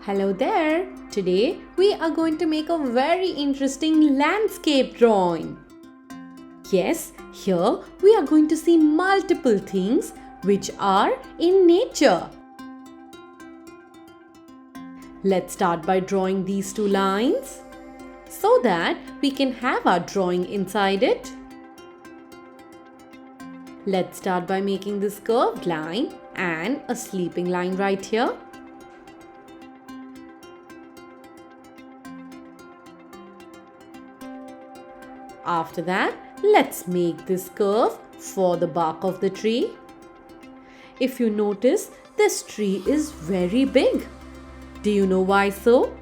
Hello there! Today we are going to make a very interesting landscape drawing. Yes, here we are going to see multiple things which are in nature. Let's start by drawing these two lines so that we can have our drawing inside it. Let's start by making this curved line and a sleeping line right here. After that, let's make this curve for the bark of the tree. If you notice, this tree is very big. Do you know why so?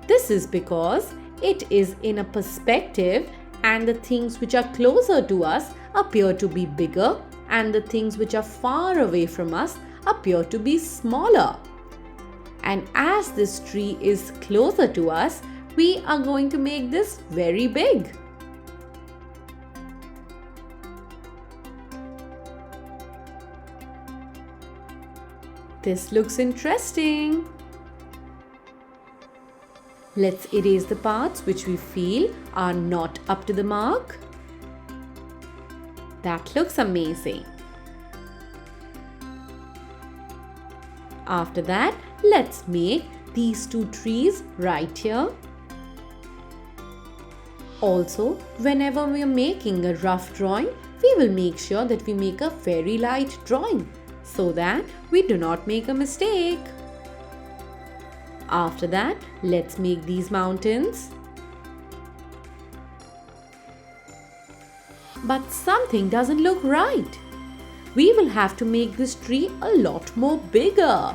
This is because it is in a perspective and the things which are closer to us appear to be bigger and the things which are far away from us appear to be smaller. And as this tree is closer to us, we are going to make this very big. This looks interesting. Let's erase the parts which we feel are not up to the mark. That looks amazing. After that, let's make these two trees right here. Also, whenever we are making a rough drawing, we will make sure that we make a very light drawing so that we do not make a mistake. After that, let's make these mountains. But something doesn't look right. We will have to make this tree a lot more bigger.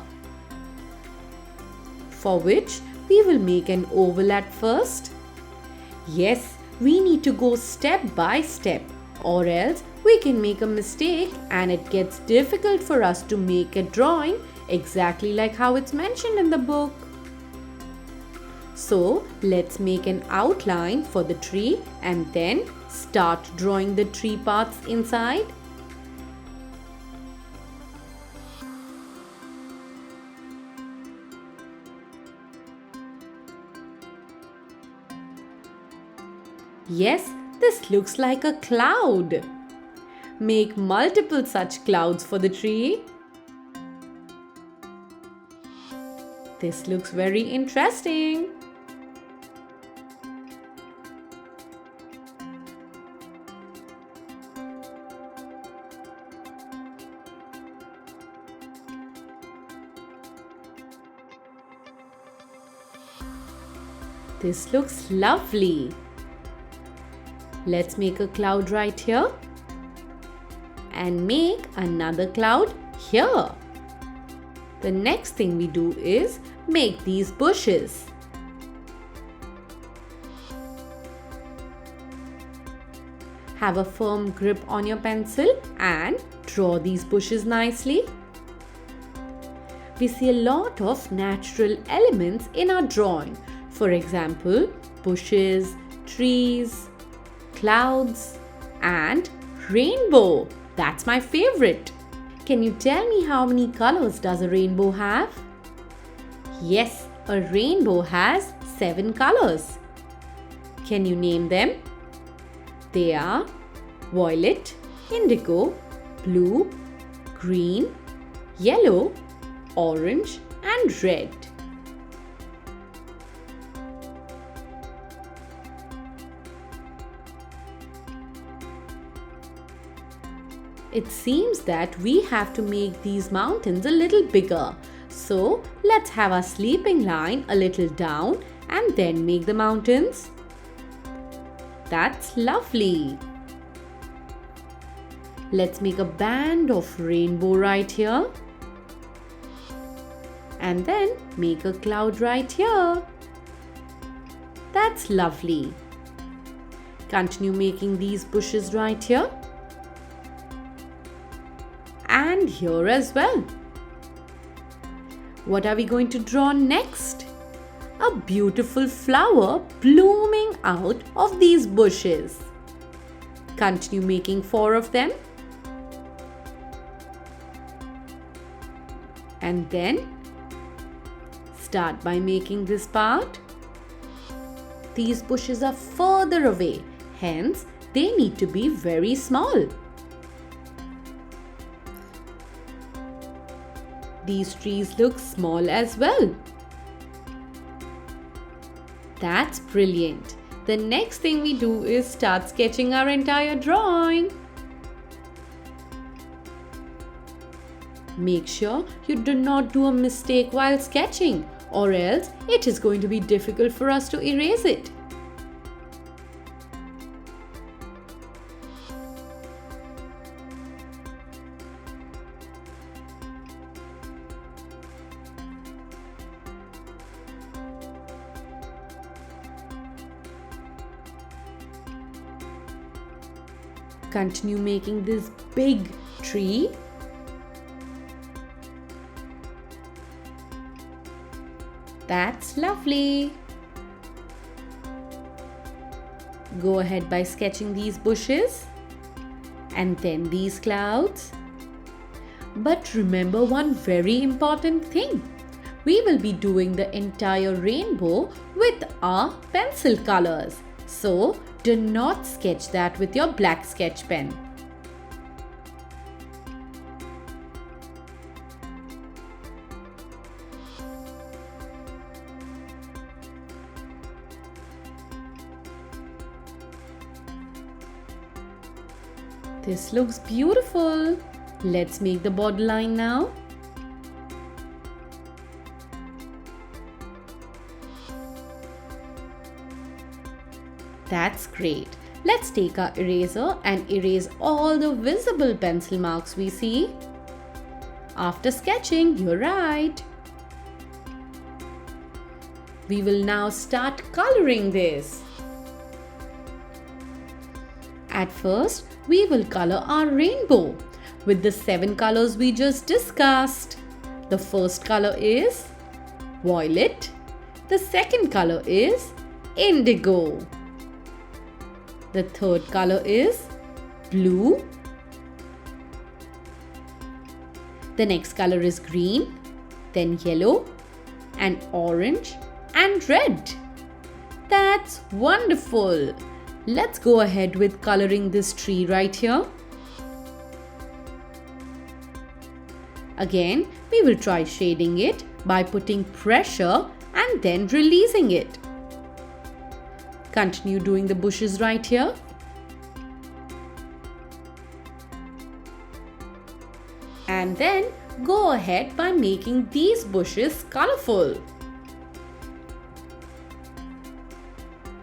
For which we will make an oval at first. Yes, we need to go step by step, or else we can make a mistake and it gets difficult for us to make a drawing exactly like how it's mentioned in the book. So let's make an outline for the tree and then start drawing the tree parts inside. Yes, this looks like a cloud. Make multiple such clouds for the tree. This looks very interesting. This looks lovely. Let's make a cloud right here and make another cloud here. The next thing we do is make these bushes. Have a firm grip on your pencil and draw these bushes nicely. We see a lot of natural elements in our drawing. For example, bushes, trees, clouds, and rainbow. That's my favorite. Can you tell me how many colors does a rainbow have? Yes, a rainbow has 7 colors. Can you name them? They are violet, indigo, blue, green, yellow, orange, and red. It seems that we have to make these mountains a little bigger. So let's have our sleeping line a little down and then make the mountains. That's lovely. Let's make a band of rainbow right here. And then make a cloud right here. That's lovely. Continue making these bushes right here. And here as well. What are we going to draw next? A beautiful flower blooming out of these bushes. Continue making 4 of them. And then start by making this part. These bushes are further away, hence they need to be very small. These trees look small as well. That's brilliant. The next thing we do is start sketching our entire drawing. Make sure you do not do a mistake while sketching, or else it is going to be difficult for us to erase it. Continue making this big tree. That's lovely. Go ahead by sketching these bushes and then these clouds. But remember one very important thing. We will be doing the entire rainbow with our pencil colors. So do not sketch that with your black sketch pen. This looks beautiful. Let's make the borderline now. That's great. Let's take our eraser and erase all the visible pencil marks we see. After sketching, you're right. We will now start coloring this. At first, we will color our rainbow with the 7 colors we just discussed. The first color is violet. The second color is indigo. The third color is blue. The next color is green, then yellow and orange and red. That's wonderful. Let's go ahead with coloring this tree right here. Again, we will try shading it by putting pressure and then releasing it. Continue doing the bushes right here. And then go ahead by making these bushes colorful.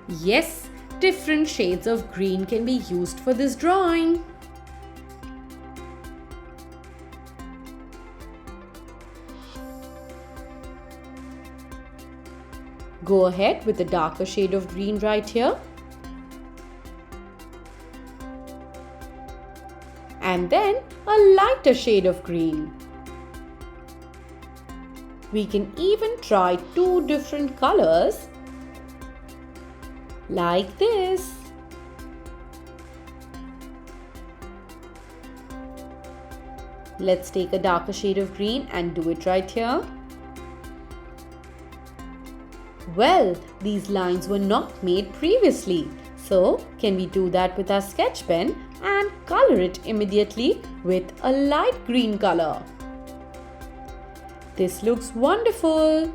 Yes, different shades of green can be used for this drawing. Go ahead with a darker shade of green right here. And then a lighter shade of green. We can even try 2 different colors like this. Let's take a darker shade of green and do it right here. Well, these lines were not made previously. So, can we do that with our sketch pen and color it immediately with a light green color? This looks wonderful.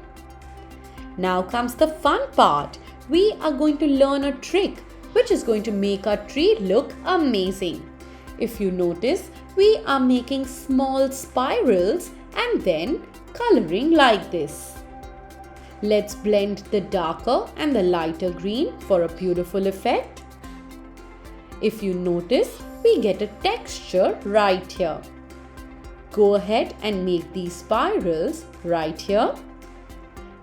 Now comes the fun part. We are going to learn a trick which is going to make our tree look amazing. If you notice, we are making small spirals and then coloring like this. Let's blend the darker and the lighter green for a beautiful effect. If you notice, we get a texture right here. Go ahead and make these spirals right here.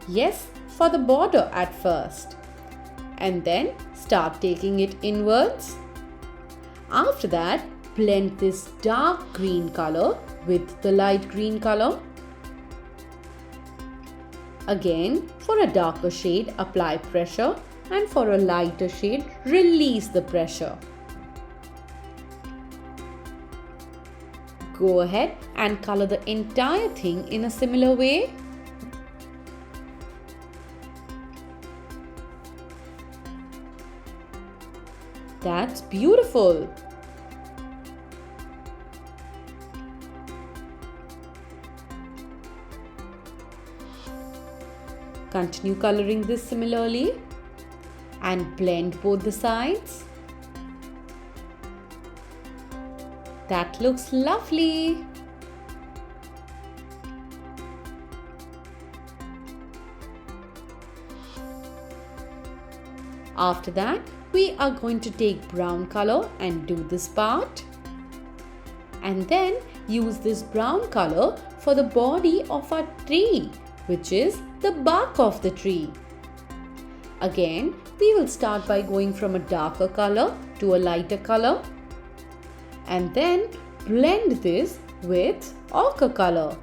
Yes, for the border at first. And then start taking it inwards. After that, blend this dark green color with the light green color. Again, for a darker shade, apply pressure, and for a lighter shade, release the pressure. Go ahead and color the entire thing in a similar way. That's beautiful. Continue coloring this similarly and blend both the sides. That looks lovely. After that, we are going to take brown color and do this part. And then use this brown color for the body of our tree, which is the bark of the tree. Again, we will start by going from a darker color to a lighter color. And then blend this with ochre color.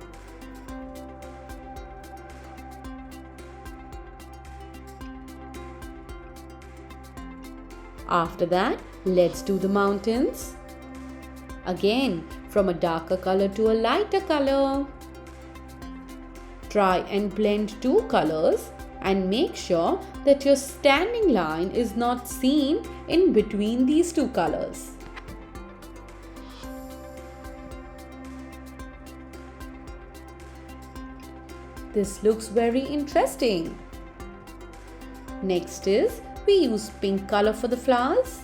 After that, let's do the mountains. Again, from a darker color to a lighter color. Try and blend two colors and make sure that your standing line is not seen in between these two colors. This looks very interesting. Next is, we use pink color for the flowers.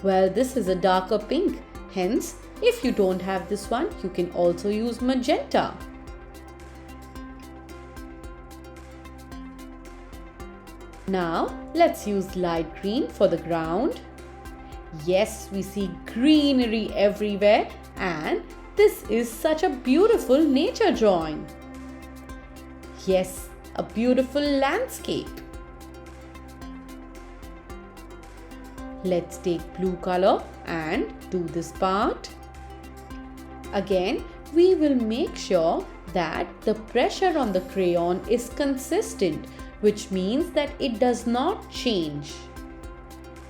Well, this is a darker pink, hence if you don't have this one, you can also use magenta. Now, let's use light green for the ground. Yes, we see greenery everywhere and this is such a beautiful nature drawing. Yes, a beautiful landscape. Let's take blue color and do this part. Again, we will make sure that the pressure on the crayon is consistent, which means that it does not change.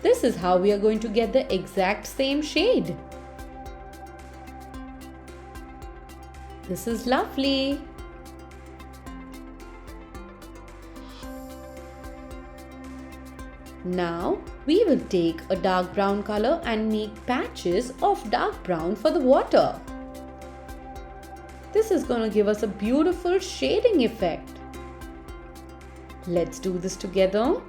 This is how we are going to get the exact same shade. This is lovely. Now, we will take a dark brown color and make patches of dark brown for the water. This is going to give us a beautiful shading effect. Let's do this together.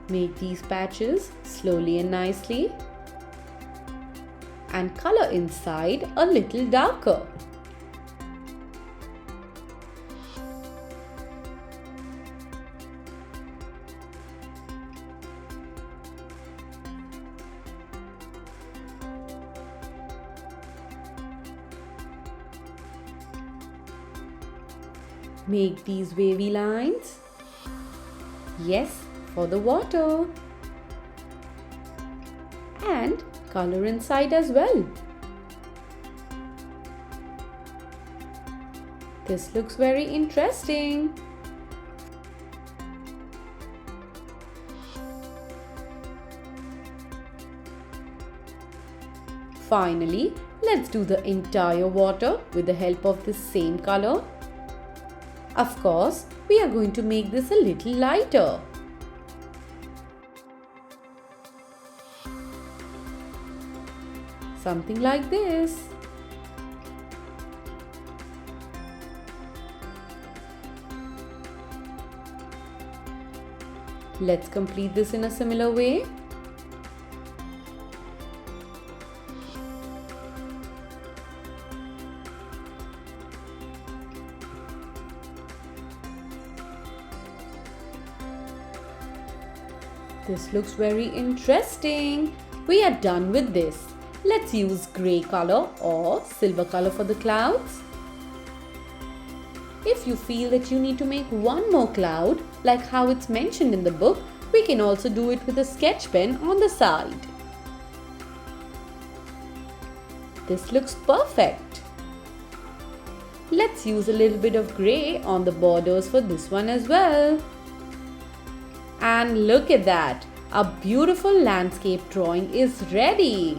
Make these patches slowly and nicely. And color inside a little darker. Make these wavy lines. Yes, for the water. And color inside as well. This looks very interesting. Finally, let's do the entire water with the help of the same color. Of course, we are going to make this a little lighter. Something like this. Let's complete this in a similar way. This looks very interesting. We are done with this. Let's use grey color or silver color for the clouds. If you feel that you need to make one more cloud, like how it's mentioned in the book, we can also do it with a sketch pen on the side. This looks perfect. Let's use a little bit of grey on the borders for this one as well. And look at that, a beautiful landscape drawing is ready.